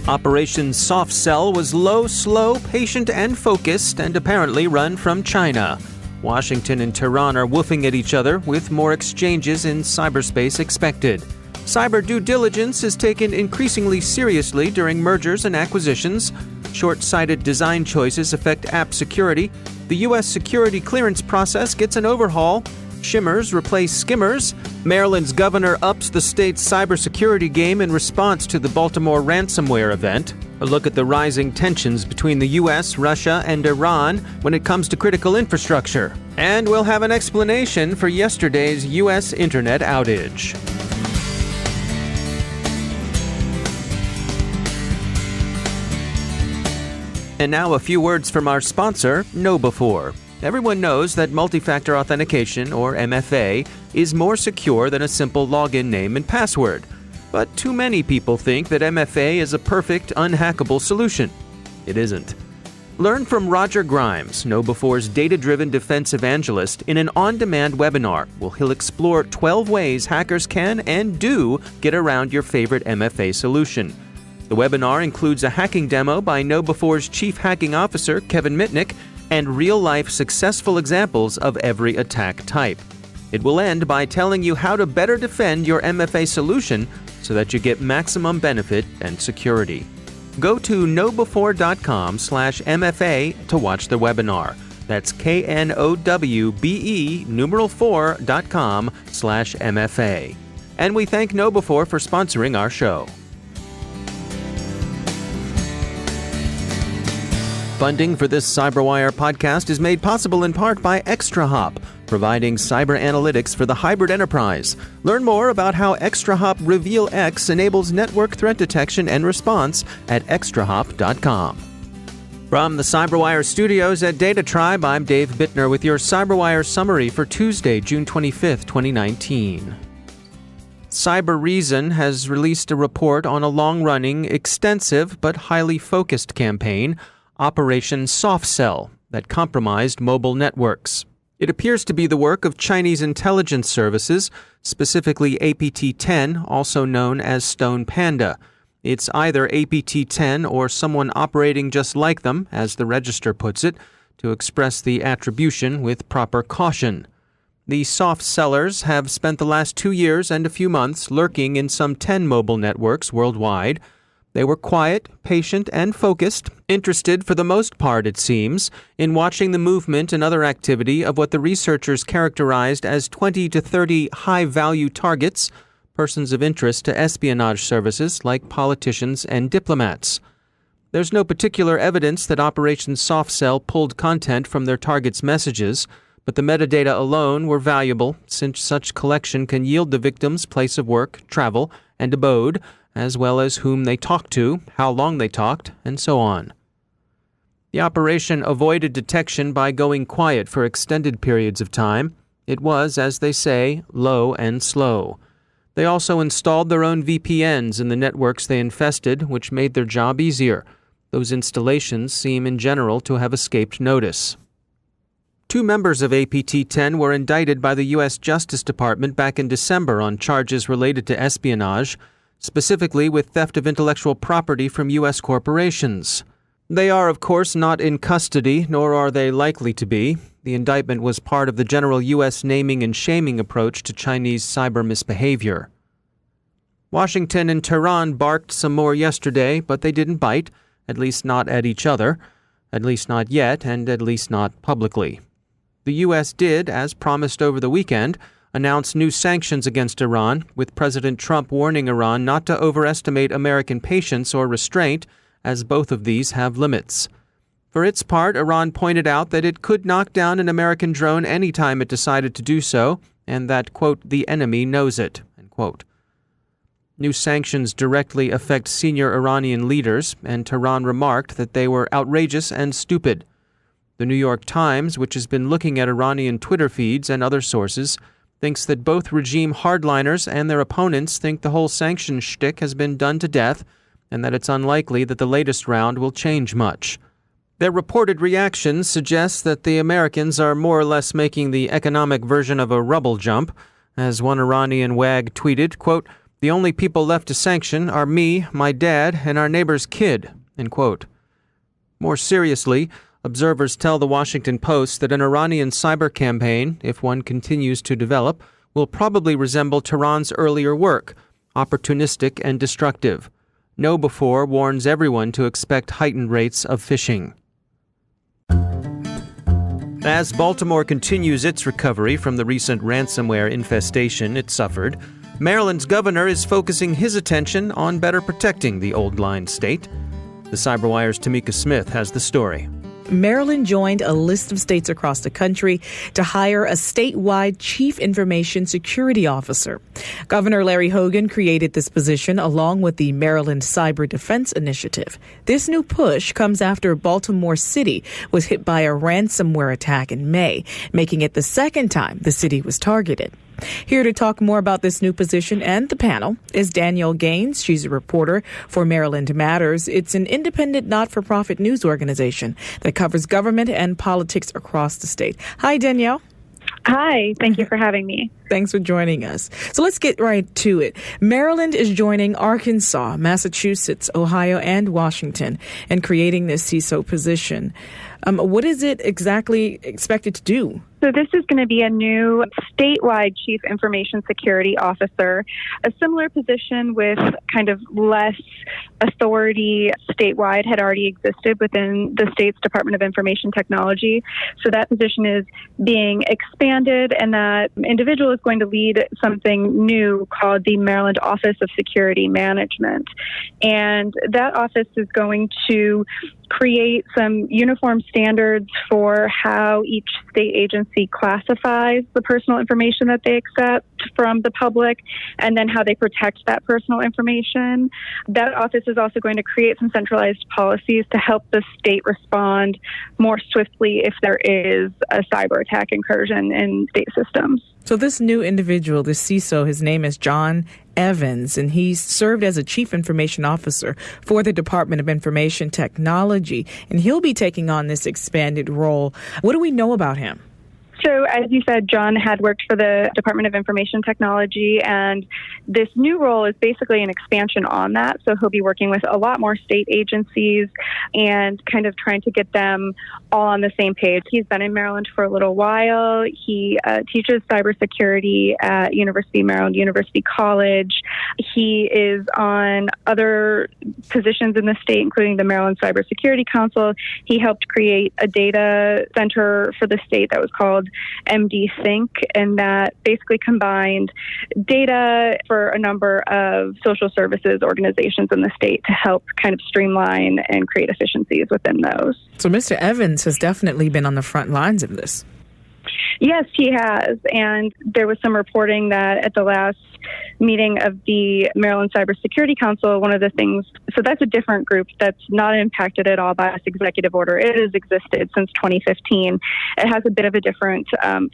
Operation Soft Cell was low, slow, patient, and focused, and apparently run from China. Washington and Tehran are woofing at each other, with more exchanges in cyberspace expected. Cyber due diligence is taken increasingly seriously during mergers and acquisitions. Short-sighted design choices affect app security. The U.S. security clearance process gets an overhaul. Shimmers replace skimmers. Maryland's governor ups the state's cybersecurity game in response to the Baltimore ransomware event. A look at the rising tensions between the U.S., Russia, and Iran when it comes to critical infrastructure. And we'll have an explanation for yesterday's U.S. internet outage. And now a few words from our sponsor, KnowBe4. Everyone knows that multi-factor authentication, or MFA, is more secure than a simple login name and password. But too many people think that MFA is a perfect, unhackable solution. It isn't. Learn from Roger Grimes, KnowBe4's data-driven defense evangelist, in an on-demand webinar where he'll explore 12 ways hackers can and do get around your favorite MFA solution. The webinar includes a hacking demo by KnowBe4's Chief Hacking Officer, Kevin Mitnick, and real-life successful examples of every attack type. It will end by telling you how to better defend your MFA solution so that you get maximum benefit and security. Go to knowbe4.com/MFA to watch the webinar. That's knowbe4.com/MFA. And we thank KnowBe4 for sponsoring our show. Funding for this CyberWire podcast is made possible in part by ExtraHop, providing cyber analytics for the hybrid enterprise. Learn more about how ExtraHop Reveal X enables network threat detection and response at extrahop.com. From the CyberWire studios at Data Tribe, I'm Dave Bittner with your CyberWire summary for Tuesday, June 25th, 2019. CyberReason has released a report on a long-running, extensive, but highly focused campaign, Operation Soft Cell, that compromised mobile networks. It appears to be the work of Chinese intelligence services, specifically APT-10, also known as Stone Panda. It's either APT-10 or someone operating just like them, as the register puts it, to express the attribution with proper caution. The soft sellers have spent the last 2 years and a few months lurking in some 10 mobile networks worldwide. They were quiet, patient, and focused, interested for the most part, it seems, in watching the movement and other activity of what the researchers characterized as 20 to 30 high-value targets, persons of interest to espionage services like politicians and diplomats. There's no particular evidence that Operation Soft Cell pulled content from their targets' messages, but the metadata alone were valuable, since such collection can yield the victim's place of work, travel, and abode, as well as whom they talked to, how long they talked, and so on. The operation avoided detection by going quiet for extended periods of time. It was, as they say, low and slow. They also installed their own VPNs in the networks they infested, which made their job easier. Those installations seem in general to have escaped notice. 2 members of APT-10 were indicted by the U.S. Justice Department back in December on charges related to espionage, specifically with theft of intellectual property from U.S. corporations. They are, of course, not in custody, nor are they likely to be. The indictment was part of the general U.S. naming and shaming approach to Chinese cyber misbehavior. Washington and Tehran barked some more yesterday, but they didn't bite, at least not at each other, at least not yet, and at least not publicly. The U.S. did, as promised over the weekend, announced new sanctions against Iran, with President Trump warning Iran not to overestimate American patience or restraint, as both of these have limits. For its part, Iran pointed out that it could knock down an American drone any time it decided to do so, and that, quote, the enemy knows it, end quote. New sanctions directly affect senior Iranian leaders, and Tehran remarked that they were outrageous and stupid. The New York Times, which has been looking at Iranian Twitter feeds and other sources, thinks that both regime hardliners and their opponents think the whole sanctions shtick has been done to death, and that it's unlikely that the latest round will change much. Their reported reactions suggest that the Americans are more or less making the economic version of a rubble jump. As one Iranian wag tweeted, quote, The only people left to sanction are me, my dad, and our neighbor's kid, end quote. More seriously, observers tell the Washington Post that an Iranian cyber campaign, if one continues to develop, will probably resemble Tehran's earlier work, opportunistic and destructive. KnowBe4 warns everyone to expect heightened rates of phishing. As Baltimore continues its recovery from the recent ransomware infestation it suffered, Maryland's governor is focusing his attention on better protecting the old line state. The CyberWire's Tamika Smith has the story. Maryland joined a list of states across the country to hire a statewide chief information security officer. Governor Larry Hogan created this position along with the Maryland Cyber Defense Initiative. This new push comes after Baltimore City was hit by a ransomware attack in May, making it the second time the city was targeted. Here to talk more about this new position and the panel is Danielle Gaines. She's a reporter for Maryland Matters. It's an independent, not-for-profit news organization that covers government and politics across the state. Hi, Danielle. Hi, thank you for having me. Thanks for joining us. So let's get right to it. Maryland is joining Arkansas, Massachusetts, Ohio, and Washington in creating this CISO position. What is it exactly expected to do? So this is going to be a new statewide chief information security officer, a similar position with kind of less authority statewide had already existed within the state's Department of Information Technology. So that position is being expanded, and that individual is going to lead something new called the Maryland Office of Security Management. And that office is going to create some uniform standards for how each state agency classifies the personal information that they accept from the public, and then how they protect that personal information. That office is also going to create some centralized policies to help the state respond more swiftly if there is a cyber attack incursion in state systems. So this new individual, this CISO, his name is John Evans, and he's served as a chief information officer for the Department of Information Technology, and he'll be taking on this expanded role. What do we know about him? So, as you said, John had worked for the Department of Information Technology, and this new role is basically an expansion on that. So he'll be working with a lot more state agencies and kind of trying to get them all on the same page. He's been in Maryland for a little while. He teaches cybersecurity at University of Maryland, University College. He is on other positions in the state, including the Maryland Cybersecurity Council. He helped create a data center for the state that was called MD Sync, and that basically combined data for a number of social services organizations in the state to help kind of streamline and create efficiencies within those. So Mr. Evans has definitely been on the front lines of this. Yes, he has. And there was some reporting that at the last meeting of the Maryland Cybersecurity Council, one of the things, so that's a different group that's not impacted at all by this executive order. It has existed since 2015. It has a bit of a different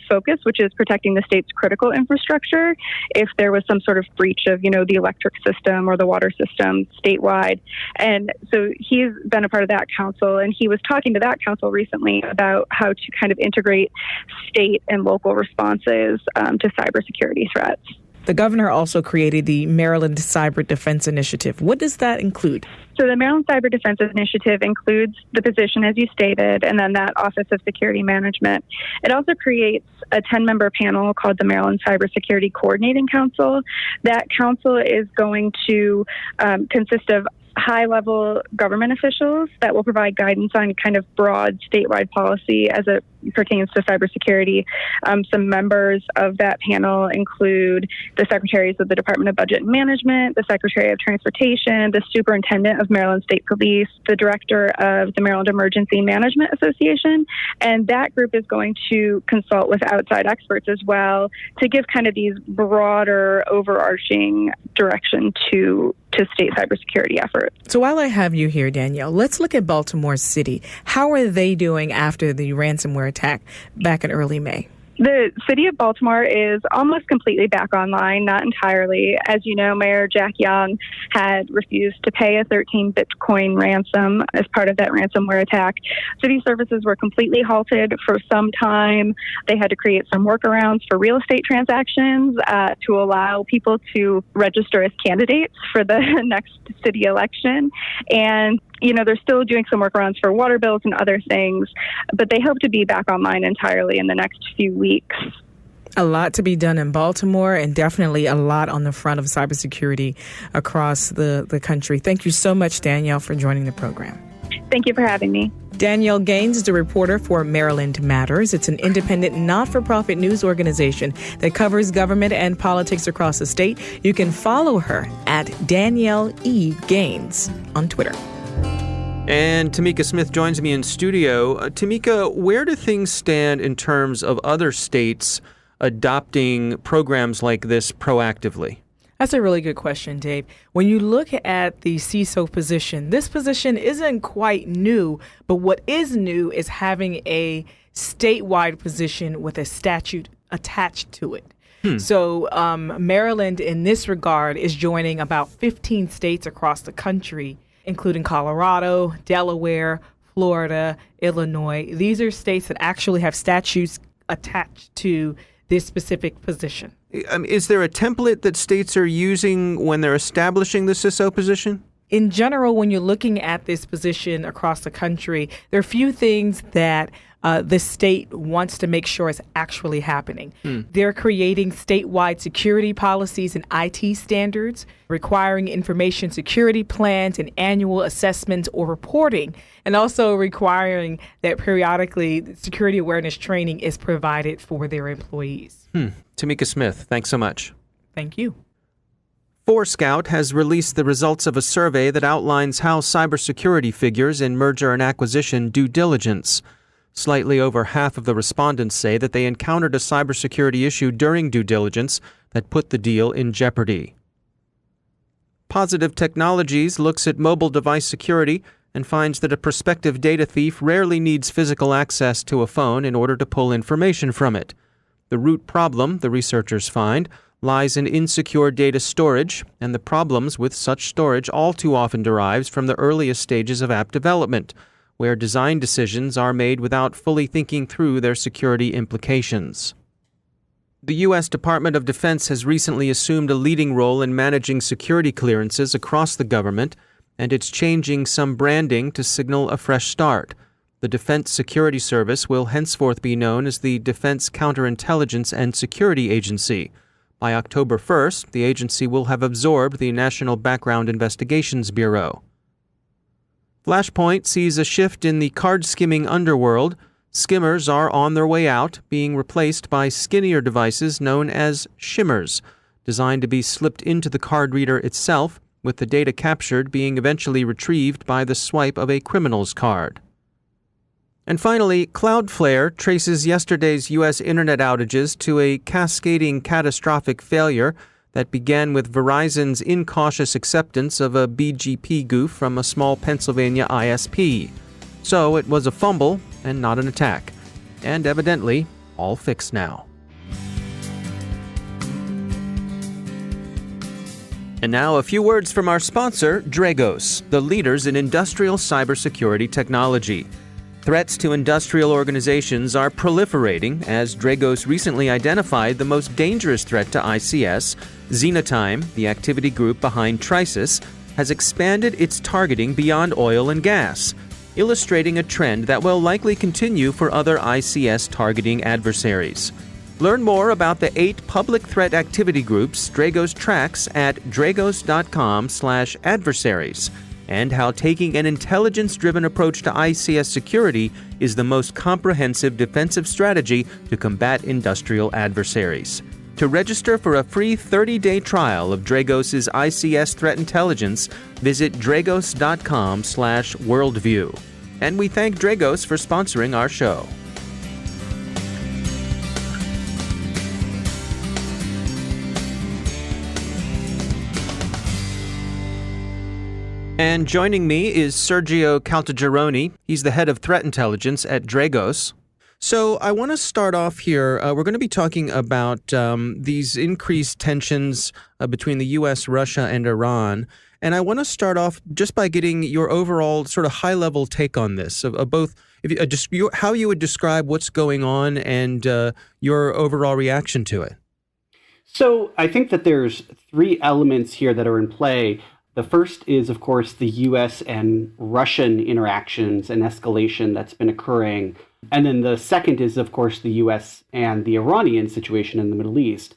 focus, which is protecting the state's critical infrastructure if there was some sort of breach of, the electric system or the water system statewide. And so he's been a part of that council, and he was talking to that council recently about how to kind of integrate state and local responses to cybersecurity threats. The governor also created the Maryland Cyber Defense Initiative. What does that include? So the Maryland Cyber Defense Initiative includes the position, as you stated, and then that Office of Security Management. It also creates a 10-member panel called the Maryland Cybersecurity Coordinating Council. That council is going to consist of high-level government officials that will provide guidance on kind of broad statewide policy as it pertains to cybersecurity. Some members of that panel include the secretaries of the Department of Budget and Management, the Secretary of Transportation, the Superintendent of Maryland State Police, the Director of the Maryland Emergency Management Association, and that group is going to consult with outside experts as well to give kind of these broader, overarching direction to state cybersecurity efforts. So while I have you here, Danielle, let's look at Baltimore City. How are they doing after the ransomware attack back in early May? The city of Baltimore is almost completely back online, not entirely. As you know, Mayor Jack Young had refused to pay a 13 Bitcoin ransom as part of that ransomware attack. City services were completely halted for some time. They had to create some workarounds for real estate transactions to allow people to register as candidates for the next city election. And they're still doing some workarounds for water bills and other things, but they hope to be back online entirely in the next few weeks. A lot to be done in Baltimore, and definitely a lot on the front of cybersecurity across the country. Thank you so much, Danielle, for joining the program. Thank you for having me. Danielle Gaines is a reporter for Maryland Matters. It's an independent, not-for-profit news organization that covers government and politics across the state. You can follow her at Danielle E. Gaines on Twitter. And Tamika Smith joins me in studio. Tamika, where do things stand in terms of other states adopting programs like this proactively? That's a really good question, Dave. When you look at the CISO position, this position isn't quite new, but what is new is having a statewide position with a statute attached to it. So Maryland, in this regard, is joining about 15 states across the country, including Colorado, Delaware, Florida, Illinois. These are states that actually have statutes attached to this specific position. Is there a template that states are using when they're establishing the CISO position? In general, when you're looking at this position across the country, there are a few things that the state wants to make sure is actually happening. They're creating statewide security policies and IT standards, requiring information security plans and annual assessments or reporting, and also requiring that periodically security awareness training is provided for their employees. Tamika Smith, thanks so much. Thank you. Forescout has released the results of a survey that outlines how cybersecurity figures in merger and acquisition due diligence. Slightly over half of the respondents say that they encountered a cybersecurity issue during due diligence that put the deal in jeopardy. Positive Technologies looks at mobile device security and finds that a prospective data thief rarely needs physical access to a phone in order to pull information from it. The root problem, the researchers find, lies in insecure data storage, and the problems with such storage all too often derives from the earliest stages of app development, where design decisions are made without fully thinking through their security implications. The U.S. Department of Defense has recently assumed a leading role in managing security clearances across the government, and it's changing some branding to signal a fresh start. The Defense Security Service will henceforth be known as the Defense Counterintelligence and Security Agency. By October 1st, the agency will have absorbed the National Background Investigations Bureau. Flashpoint sees a shift in the card-skimming underworld. Skimmers are on their way out, being replaced by skinnier devices known as Shimmers, designed to be slipped into the card reader itself, with the data captured being eventually retrieved by the swipe of a criminal's card. And finally, Cloudflare traces yesterday's U.S. internet outages to a cascading catastrophic failure that began with Verizon's incautious acceptance of a BGP goof from a small Pennsylvania ISP. So it was a fumble and not an attack. And evidently, all fixed now. And now a few words from our sponsor, Dragos, the leaders in industrial cybersecurity technology. Threats to industrial organizations are proliferating as Dragos recently identified the most dangerous threat to ICS. Zenotime, the activity group behind Trisis, has expanded its targeting beyond oil and gas, illustrating a trend that will likely continue for other ICS targeting adversaries. Learn more about the 8 public threat activity groups Dragos tracks at dragos.com/adversaries. And how taking an intelligence-driven approach to ICS security is the most comprehensive defensive strategy to combat industrial adversaries. To register for a free 30-day trial of Dragos' ICS threat intelligence, visit dragos.com/worldview. And we thank Dragos for sponsoring our show. And joining me is Sergio Caltagirone. He's the head of threat intelligence at Dragos. So I want to start off here. We're going to be talking about these increased tensions between the U.S., Russia, and Iran. And I want to start off just by getting your overall sort of high-level take on this, of both how you would describe what's going on and your overall reaction to it. So I think that there's three elements here that are in play. The first is, of course, the U.S. and Russian interactions and escalation that's been occurring. And then the second is, of course, the U.S. and the Iranian situation in the Middle East.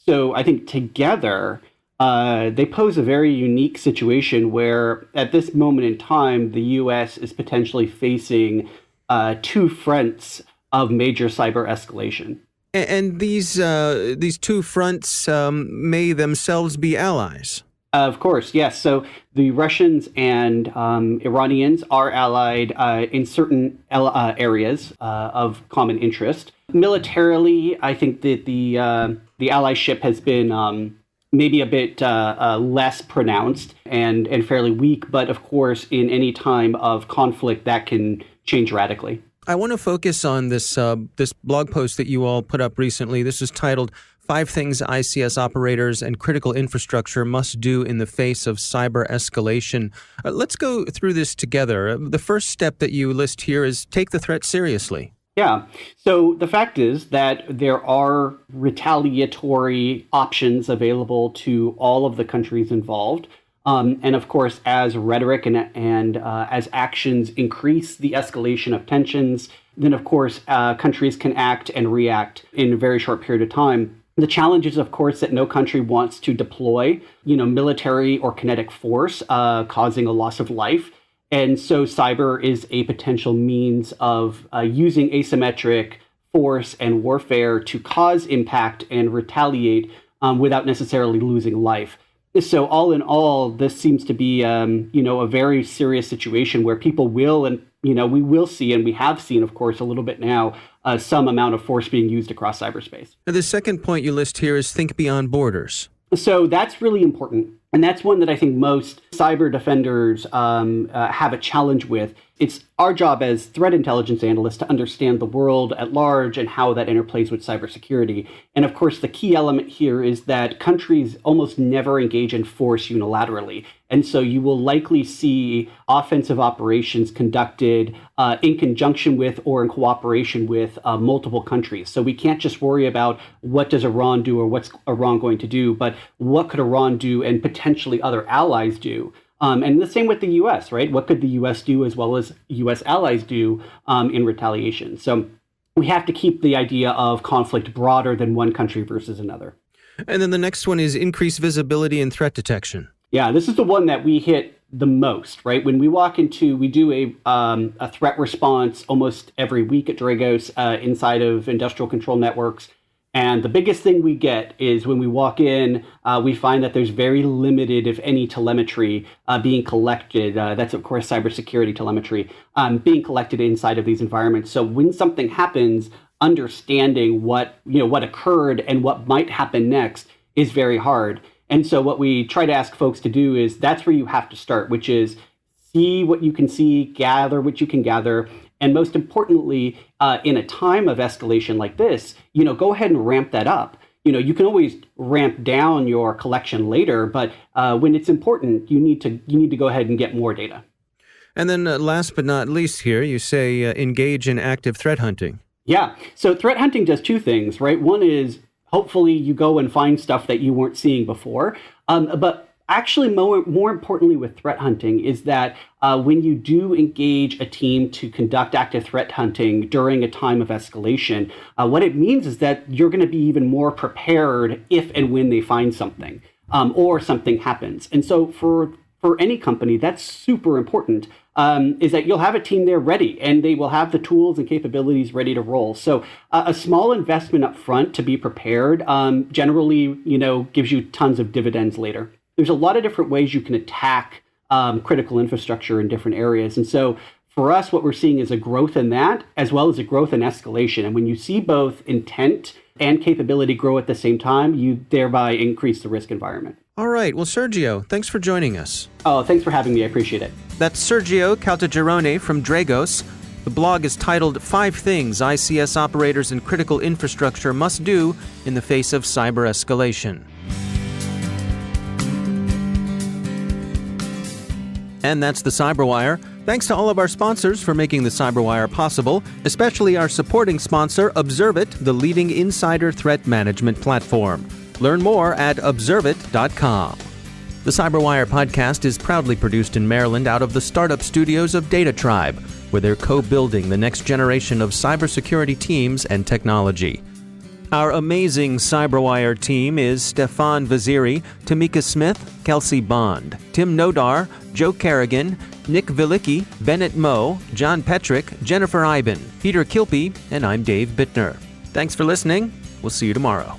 So I think together, they pose a very unique situation where at this moment in time, the U.S. is potentially facing two fronts of major cyber escalation. And these two fronts may themselves be allies. Of course, yes. So the Russians and Iranians are allied in certain areas of common interest. Militarily, I think that the allyship has been maybe a bit less pronounced and fairly weak. But of course, in any time of conflict, that can change radically. I want to focus on this blog post that you all put up recently. This is titled 5 Things ICS Operators and Critical Infrastructure Must Do in the Face of Cyber Escalation. Let's go through this together. The first step that you list here is take the threat seriously. Yeah. So the fact is that there are retaliatory options available to all of the countries involved. And of course, as rhetoric and as actions increase the escalation of tensions, then of course, countries can act and react in a very short period of time. The challenge is, of course, that no country wants to deploy, military or kinetic force, causing a loss of life. And so cyber is a potential means of using asymmetric force and warfare to cause impact and retaliate without necessarily losing life. So all in all, this seems to be, a very serious situation where people will, and, we will see, and we have seen, of course, a little bit now, some amount of force being used across cyberspace. Now, the second point you list here is think beyond borders. So that's really important. And that's one that I think most cyber defenders have a challenge with. It's our job as threat intelligence analysts to understand the world at large and how that interplays with cybersecurity. And of course, the key element here is that countries almost never engage in force unilaterally. And so you will likely see offensive operations conducted in conjunction with or in cooperation with multiple countries. So we can't just worry about what does Iran do or what's Iran going to do, but what could Iran do and potentially other allies do. And the same with the U.S., right? What could the U.S. do as well as U.S. allies do in retaliation? So we have to keep the idea of conflict broader than one country versus another. And then the next one is increased visibility and threat detection. Yeah, this is the one that we hit the most, right? When we we do a threat response almost every week at Dragos inside of industrial control networks. And the biggest thing we get is when we walk in, we find that there's very limited, if any, telemetry being collected. That's, of course, cybersecurity telemetry being collected inside of these environments. So when something happens, understanding what occurred and what might happen next is very hard. And so what we try to ask folks to do is that's where you have to start, which is see what you can see, gather what you can gather. And most importantly, in a time of escalation like this, go ahead and ramp that up. You can always ramp down your collection later, but when it's important, you need to go ahead and get more data. And then last but not least here, you say engage in active threat hunting. Yeah. So threat hunting does two things, right? One is hopefully you go and find stuff that you weren't seeing before. But actually, more importantly with threat hunting is that when you do engage a team to conduct active threat hunting during a time of escalation, what it means is that you're going to be even more prepared if and when they find something or something happens. And so for any company, that's super important, is that you'll have a team there ready and they will have the tools and capabilities ready to roll. So a small investment up front to be prepared generally, gives you tons of dividends later. There's a lot of different ways you can attack critical infrastructure in different areas. And so for us, what we're seeing is a growth in that, as well as a growth in escalation. And when you see both intent and capability grow at the same time, you thereby increase the risk environment. All right. Well, Sergio, thanks for joining us. Oh, thanks for having me. I appreciate it. That's Sergio Caltagirone from Dragos. The blog is titled 5 Things ICS Operators and Critical Infrastructure Must Do in the Face of Cyber Escalation. And that's the CyberWire. Thanks to all of our sponsors for making the CyberWire possible, especially our supporting sponsor, Observit, the leading insider threat management platform. Learn more at observit.com. The CyberWire podcast is proudly produced in Maryland out of the startup studios of Data Tribe, where they're co-building the next generation of cybersecurity teams and technology. Our amazing CyberWire team is Stefan Vaziri, Tamika Smith, Kelsey Bond, Tim Nodar, Joe Kerrigan, Nick Vilicki, Bennett Moe, John Petrick, Jennifer Iben, Peter Kilpie, and I'm Dave Bittner. Thanks for listening. We'll see you tomorrow.